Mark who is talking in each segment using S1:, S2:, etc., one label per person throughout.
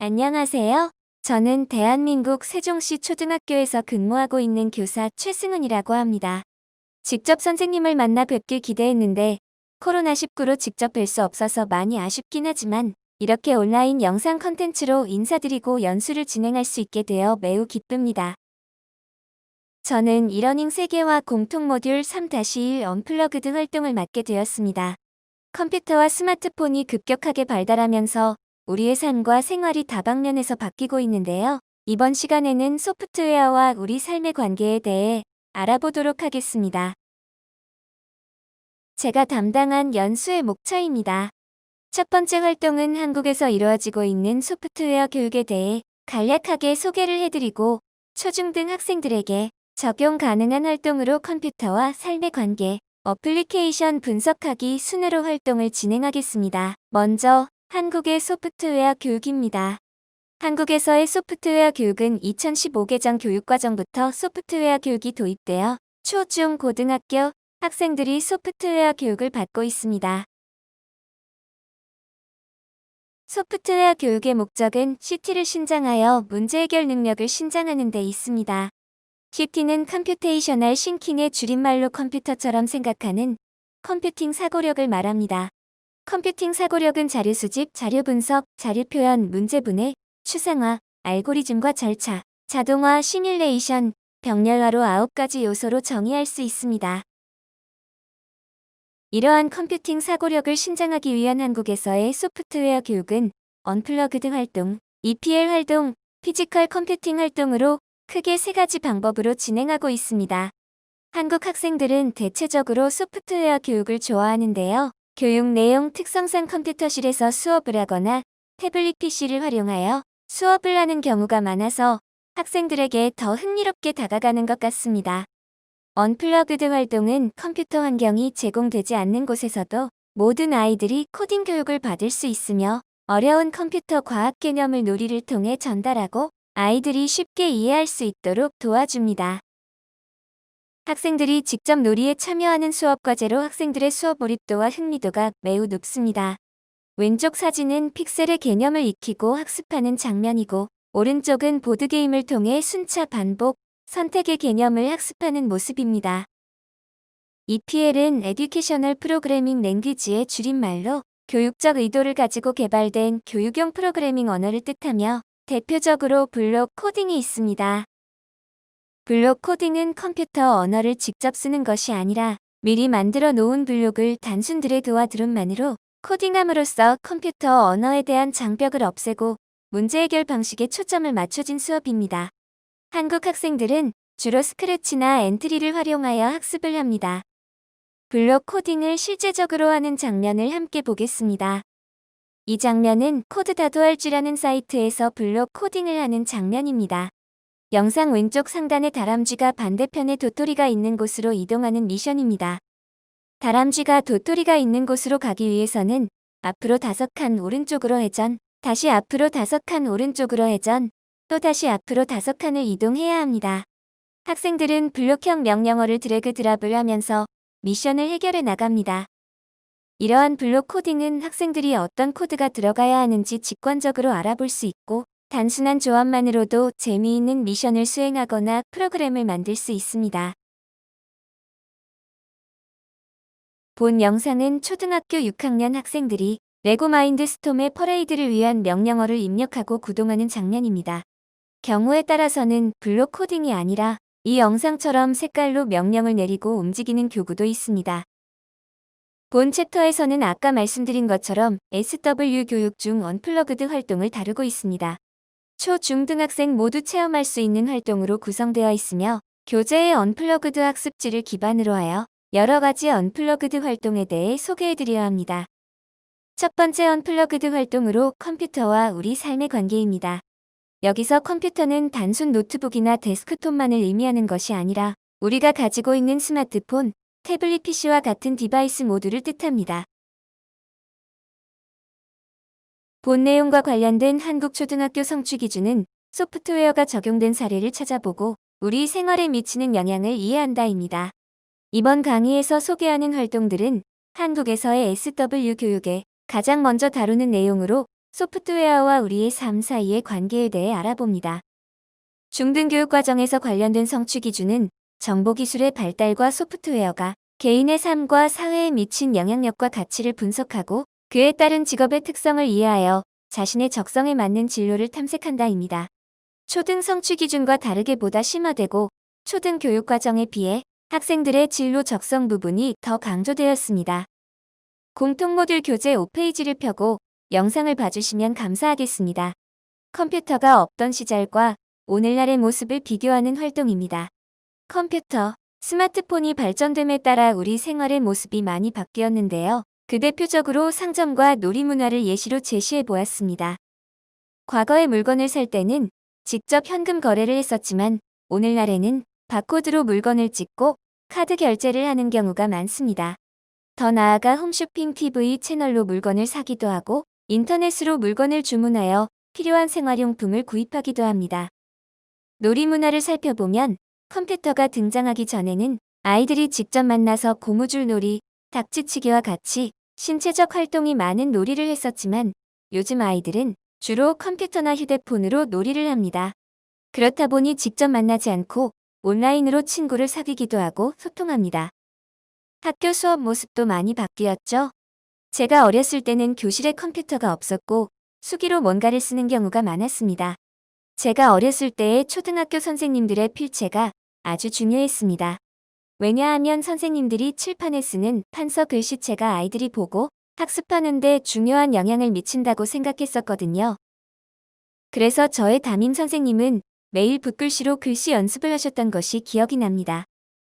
S1: 안녕하세요. 저는 대한민국 세종시 초등학교에서 근무하고 있는 교사 최승은이라고 합니다. 직접 선생님을 만나 뵙길 기대했는데 코로나19로 직접 뵐 수 없어서 많이 아쉽긴 하지만 이렇게 온라인 영상 컨텐츠로 인사드리고 연수를 진행할 수 있게 되어 매우 기쁩니다. 저는 이러닝 세계화 공통 모듈 3-1 언플러그드 활동을 맡게 되었습니다. 컴퓨터와 스마트폰이 급격하게 발달하면서 우리의 삶과 생활이 다방면에서 바뀌고 있는데요. 이번 시간에는 소프트웨어와 우리 삶의 관계에 대해 알아보도록 하겠습니다. 제가 담당한 연수의 목차입니다. 첫 번째 활동은 한국에서 이루어지고 있는 소프트웨어 교육에 대해 간략하게 소개를 해드리고 초중등 학생들에게 적용 가능한 활동으로 컴퓨터와 삶의 관계, 어플리케이션 분석하기 순으로 활동을 진행하겠습니다. 먼저 한국의 소프트웨어 교육입니다. 한국에서의 소프트웨어 교육은 2015 개정 교육과정부터 소프트웨어 교육이 도입되어 초, 중, 고등학교 학생들이 소프트웨어 교육을 받고 있습니다. 소프트웨어 교육의 목적은 CT를 신장하여 문제 해결 능력을 신장하는 데 있습니다. CT는 컴퓨테이셔널 싱킹의 줄임말로 컴퓨터처럼 생각하는 컴퓨팅 사고력을 말합니다. 컴퓨팅 사고력은 자료 수집, 자료 분석, 자료 표현, 문제 분해, 추상화, 알고리즘과 절차, 자동화, 시뮬레이션, 병렬화로 9가지 요소로 정의할 수 있습니다. 이러한 컴퓨팅 사고력을 신장하기 위한 한국에서의 소프트웨어 교육은 언플러그드 활동, EPL 활동, 피지컬 컴퓨팅 활동으로 크게 3가지 방법으로 진행하고 있습니다. 한국 학생들은 대체적으로 소프트웨어 교육을 좋아하는데요. 교육 내용 특성상 컴퓨터실에서 수업을 하거나 태블릿 PC를 활용하여 수업을 하는 경우가 많아서 학생들에게 더 흥미롭게 다가가는 것 같습니다. 언플러그드 활동은 컴퓨터 환경이 제공되지 않는 곳에서도 모든 아이들이 코딩 교육을 받을 수 있으며 어려운 컴퓨터 과학 개념을 놀이를 통해 전달하고 아이들이 쉽게 이해할 수 있도록 도와줍니다. 학생들이 직접 놀이에 참여하는 수업 과제로 학생들의 수업 몰입도와 흥미도가 매우 높습니다. 왼쪽 사진은 픽셀의 개념을 익히고 학습하는 장면이고 오른쪽은 보드게임을 통해 순차 반복, 선택의 개념을 학습하는 모습입니다. EPL은 에듀케셔널 프로그래밍 랭귀지의 줄임말로 교육적 의도를 가지고 개발된 교육용 프로그래밍 언어를 뜻하며 대표적으로 블록 코딩이 있습니다. 블록 코딩은 컴퓨터 언어를 직접 쓰는 것이 아니라 미리 만들어 놓은 블록을 단순 드래그와 드롭만으로 코딩함으로써 컴퓨터 언어에 대한 장벽을 없애고 문제 해결 방식에 초점을 맞춰진 수업입니다. 한국 학생들은 주로 스크래치나 엔트리를 활용하여 학습을 합니다. 블록 코딩을 실제적으로 하는 장면을 함께 보겠습니다. 이 장면은 코드다도할지라는 사이트에서 블록 코딩을 하는 장면입니다. 영상 왼쪽 상단에 다람쥐가 반대편에 도토리가 있는 곳으로 이동하는 미션입니다. 다람쥐가 도토리가 있는 곳으로 가기 위해서는 앞으로 5칸 오른쪽으로 회전, 다시 앞으로 5칸 오른쪽으로 회전, 또 다시 앞으로 5칸을 이동해야 합니다. 학생들은 블록형 명령어를 드래그 드랍을 하면서 미션을 해결해 나갑니다. 이러한 블록 코딩은 학생들이 어떤 코드가 들어가야 하는지 직관적으로 알아볼 수 있고 단순한 조합만으로도 재미있는 미션을 수행하거나 프로그램을 만들 수 있습니다. 본 영상은 초등학교 6학년 학생들이 레고 마인드스톰의 퍼레이드를 위한 명령어를 입력하고 구동하는 장면입니다. 경우에 따라서는 블록 코딩이 아니라 이 영상처럼 색깔로 명령을 내리고 움직이는 교구도 있습니다. 본 챕터에서는 아까 말씀드린 것처럼 SW 교육 중 언플러그드 활동을 다루고 있습니다. 초, 중등학생 모두 체험할 수 있는 활동으로 구성되어 있으며 교재의 언플러그드 학습지를 기반으로 하여 여러 가지 언플러그드 활동에 대해 소개해드려야 합니다. 첫 번째 언플러그드 활동으로 컴퓨터와 우리 삶의 관계입니다. 여기서 컴퓨터는 단순 노트북이나 데스크톱만을 의미하는 것이 아니라 우리가 가지고 있는 스마트폰, 태블릿 PC와 같은 디바이스 모두를 뜻합니다. 본 내용과 관련된 한국 초등학교 성취 기준은 소프트웨어가 적용된 사례를 찾아보고 우리 생활에 미치는 영향을 이해한다입니다. 이번 강의에서 소개하는 활동들은 한국에서의 SW 교육에 가장 먼저 다루는 내용으로 소프트웨어와 우리의 삶 사이의 관계에 대해 알아봅니다. 중등교육 과정에서 관련된 성취 기준은 정보기술의 발달과 소프트웨어가 개인의 삶과 사회에 미친 영향력과 가치를 분석하고 그에 따른 직업의 특성을 이해하여 자신의 적성에 맞는 진로를 탐색한다입니다. 초등 성취 기준과 다르게 보다 심화되고 초등 교육 과정에 비해 학생들의 진로 적성 부분이 더 강조되었습니다. 공통 모듈 교재 5페이지를 펴고 영상을 봐주시면 감사하겠습니다. 컴퓨터가 없던 시절과 오늘날의 모습을 비교하는 활동입니다. 컴퓨터, 스마트폰이 발전됨에 따라 우리 생활의 모습이 많이 바뀌었는데요. 그 대표적으로 상점과 놀이문화를 예시로 제시해 보았습니다. 과거에 물건을 살 때는 직접 현금 거래를 했었지만 오늘날에는 바코드로 물건을 찍고 카드 결제를 하는 경우가 많습니다. 더 나아가 홈쇼핑 TV 채널로 물건을 사기도 하고 인터넷으로 물건을 주문하여 필요한 생활용품을 구입하기도 합니다. 놀이문화를 살펴보면 컴퓨터가 등장하기 전에는 아이들이 직접 만나서 고무줄 놀이, 닥치치기와 같이 신체적 활동이 많은 놀이를 했었지만 요즘 아이들은 주로 컴퓨터나 휴대폰으로 놀이를 합니다. 그렇다 보니 직접 만나지 않고 온라인으로 친구를 사귀기도 하고 소통합니다. 학교 수업 모습도 많이 바뀌었죠? 제가 어렸을 때는 교실에 컴퓨터가 없었고 수기로 뭔가를 쓰는 경우가 많았습니다. 제가 어렸을 때의 초등학교 선생님들의 필체가 아주 중요했습니다. 왜냐하면 선생님들이 칠판에 쓰는 판서 글씨체가 아이들이 보고 학습하는 데 중요한 영향을 미친다고 생각했었거든요. 그래서 저의 담임 선생님은 매일 붓글씨로 글씨 연습을 하셨던 것이 기억이 납니다.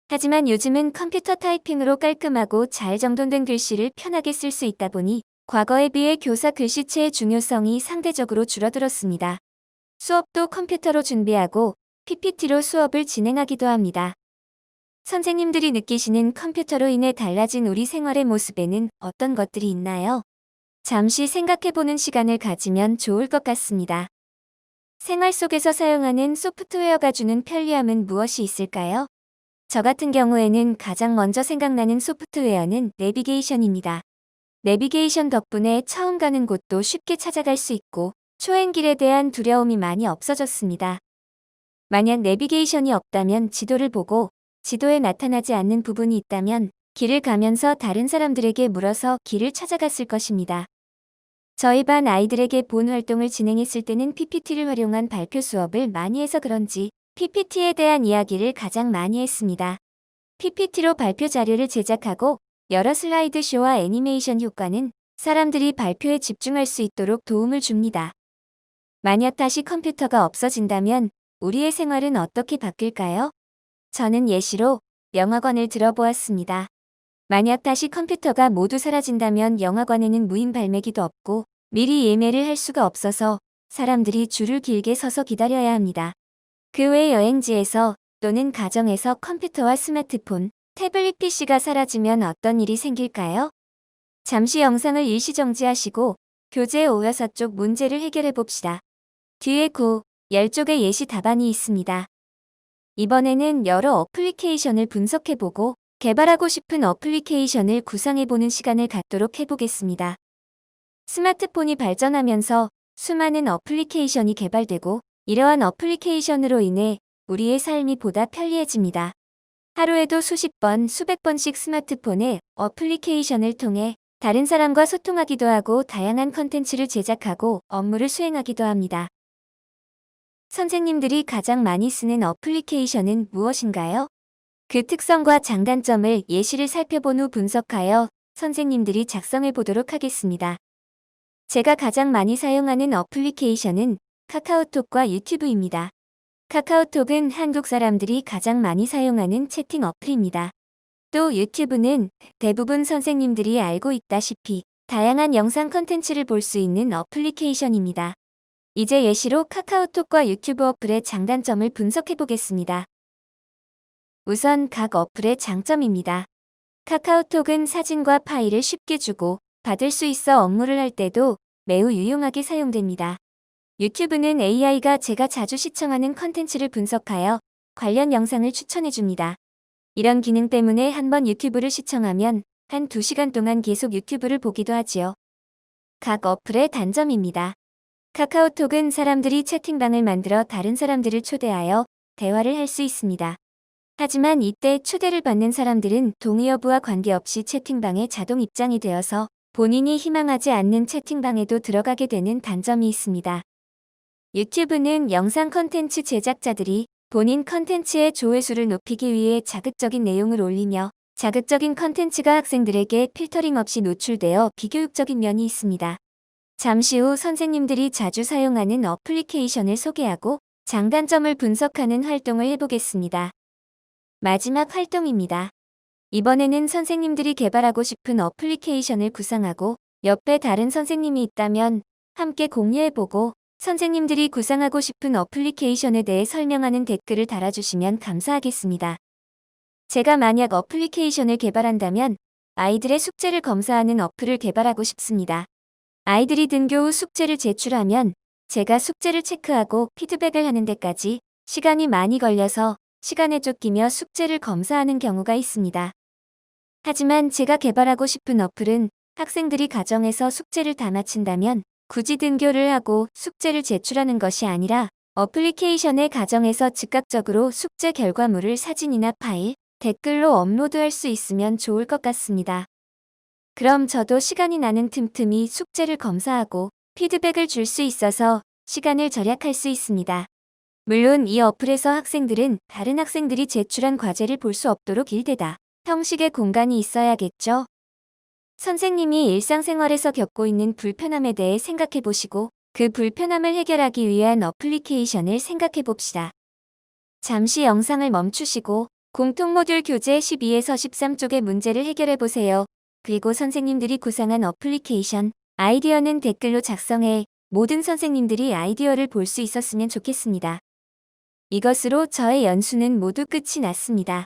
S1: 하지만 요즘은 컴퓨터 타이핑으로 깔끔하고 잘 정돈된 글씨를 편하게 쓸 수 있다 보니 과거에 비해 교사 글씨체의 중요성이 상대적으로 줄어들었습니다. 수업도 컴퓨터로 준비하고 PPT로 수업을 진행하기도 합니다. 선생님들이 느끼시는 컴퓨터로 인해 달라진 우리 생활의 모습에는 어떤 것들이 있나요? 잠시 생각해보는 시간을 가지면 좋을 것 같습니다. 생활 속에서 사용하는 소프트웨어가 주는 편리함은 무엇이 있을까요? 저 같은 경우에는 가장 먼저 생각나는 소프트웨어는 내비게이션입니다. 내비게이션 덕분에 처음 가는 곳도 쉽게 찾아갈 수 있고 초행길에 대한 두려움이 많이 없어졌습니다. 만약 내비게이션이 없다면 지도를 보고 지도에 나타나지 않는 부분이 있다면 길을 가면서 다른 사람들에게 물어서 길을 찾아갔을 것입니다. 저희 반 아이들에게 본 활동을 진행했을 때는 PPT를 활용한 발표 수업을 많이 해서 그런지 PPT에 대한 이야기를 가장 많이 했습니다. PPT로 발표 자료를 제작하고 여러 슬라이드 쇼와 애니메이션 효과는 사람들이 발표에 집중할 수 있도록 도움을 줍니다. 만약 다시 컴퓨터가 없어진다면 우리의 생활은 어떻게 바뀔까요? 저는 예시로 영화관을 들어보았습니다. 만약 다시 컴퓨터가 모두 사라진다면 영화관에는 무인 발매기도 없고 미리 예매를 할 수가 없어서 사람들이 줄을 길게 서서 기다려야 합니다. 그 외 여행지에서 또는 가정에서 컴퓨터와 스마트폰, 태블릿 PC가 사라지면 어떤 일이 생길까요? 잠시 영상을 일시 정지하시고 교재 5-6쪽 문제를 해결해 봅시다. 뒤에 10쪽의 예시 답안이 있습니다. 이번에는 여러 어플리케이션을 분석해보고 개발하고 싶은 어플리케이션을 구상해보는 시간을 갖도록 해보겠습니다. 스마트폰이 발전하면서 수많은 어플리케이션이 개발되고 이러한 어플리케이션으로 인해 우리의 삶이 보다 편리해집니다. 하루에도 수십 번, 수백 번씩 스마트폰에 어플리케이션을 통해 다른 사람과 소통하기도 하고 다양한 컨텐츠를 제작하고 업무를 수행하기도 합니다. 선생님들이 가장 많이 쓰는 어플리케이션은 무엇인가요? 그 특성과 장단점을 예시를 살펴본 후 분석하여 선생님들이 작성해 보도록 하겠습니다. 제가 가장 많이 사용하는 어플리케이션은 카카오톡과 유튜브입니다. 카카오톡은 한국 사람들이 가장 많이 사용하는 채팅 어플입니다. 또 유튜브는 대부분 선생님들이 알고 있다시피 다양한 영상 컨텐츠를 볼 수 있는 어플리케이션입니다. 이제 예시로 카카오톡과 유튜브 어플의 장단점을 분석해 보겠습니다. 우선 각 어플의 장점입니다. 카카오톡은 사진과 파일을 쉽게 주고 받을 수 있어 업무를 할 때도 매우 유용하게 사용됩니다. 유튜브는 AI가 제가 자주 시청하는 컨텐츠를 분석하여 관련 영상을 추천해줍니다. 이런 기능 때문에 한번 유튜브를 시청하면 한 2시간 동안 계속 유튜브를 보기도 하지요. 각 어플의 단점입니다. 카카오톡은 사람들이 채팅방을 만들어 다른 사람들을 초대하여 대화를 할 수 있습니다. 하지만 이때 초대를 받는 사람들은 동의 여부와 관계없이 채팅방에 자동 입장이 되어서 본인이 희망하지 않는 채팅방에도 들어가게 되는 단점이 있습니다. 유튜브는 영상 컨텐츠 제작자들이 본인 컨텐츠의 조회수를 높이기 위해 자극적인 내용을 올리며 자극적인 컨텐츠가 학생들에게 필터링 없이 노출되어 비교육적인 면이 있습니다. 잠시 후 선생님들이 자주 사용하는 어플리케이션을 소개하고 장단점을 분석하는 활동을 해보겠습니다. 마지막 활동입니다. 이번에는 선생님들이 개발하고 싶은 어플리케이션을 구상하고 옆에 다른 선생님이 있다면 함께 공유해보고 선생님들이 구상하고 싶은 어플리케이션에 대해 설명하는 댓글을 달아주시면 감사하겠습니다. 제가 만약 어플리케이션을 개발한다면 아이들의 숙제를 검사하는 어플을 개발하고 싶습니다. 아이들이 등교 후 숙제를 제출하면 제가 숙제를 체크하고 피드백을 하는 데까지 시간이 많이 걸려서 시간에 쫓기며 숙제를 검사하는 경우가 있습니다. 하지만 제가 개발하고 싶은 어플은 학생들이 가정에서 숙제를 다 마친다면 굳이 등교를 하고 숙제를 제출하는 것이 아니라 어플리케이션의 가정에서 즉각적으로 숙제 결과물을 사진이나 파일, 댓글로 업로드할 수 있으면 좋을 것 같습니다. 그럼 저도 시간이 나는 틈틈이 숙제를 검사하고 피드백을 줄 수 있어서 시간을 절약할 수 있습니다. 물론 이 어플에서 학생들은 다른 학생들이 제출한 과제를 볼 수 없도록 일대다 형식의 공간이 있어야겠죠. 선생님이 일상생활에서 겪고 있는 불편함에 대해 생각해 보시고 그 불편함을 해결하기 위한 어플리케이션을 생각해 봅시다. 잠시 영상을 멈추시고 공통 모듈 교재 12에서 13쪽의 문제를 해결해 보세요. 그리고 선생님들이 구상한 어플리케이션, 아이디어는 댓글로 작성해 모든 선생님들이 아이디어를 볼 수 있었으면 좋겠습니다. 이것으로 저의 연수는 모두 끝이 났습니다.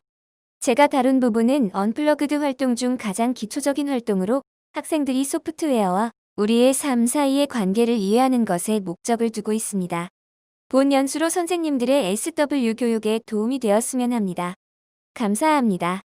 S1: 제가 다룬 부분은 언플러그드 활동 중 가장 기초적인 활동으로 학생들이 소프트웨어와 우리의 삶 사이의 관계를 이해하는 것에 목적을 두고 있습니다. 본 연수로 선생님들의 SW 교육에 도움이 되었으면 합니다. 감사합니다.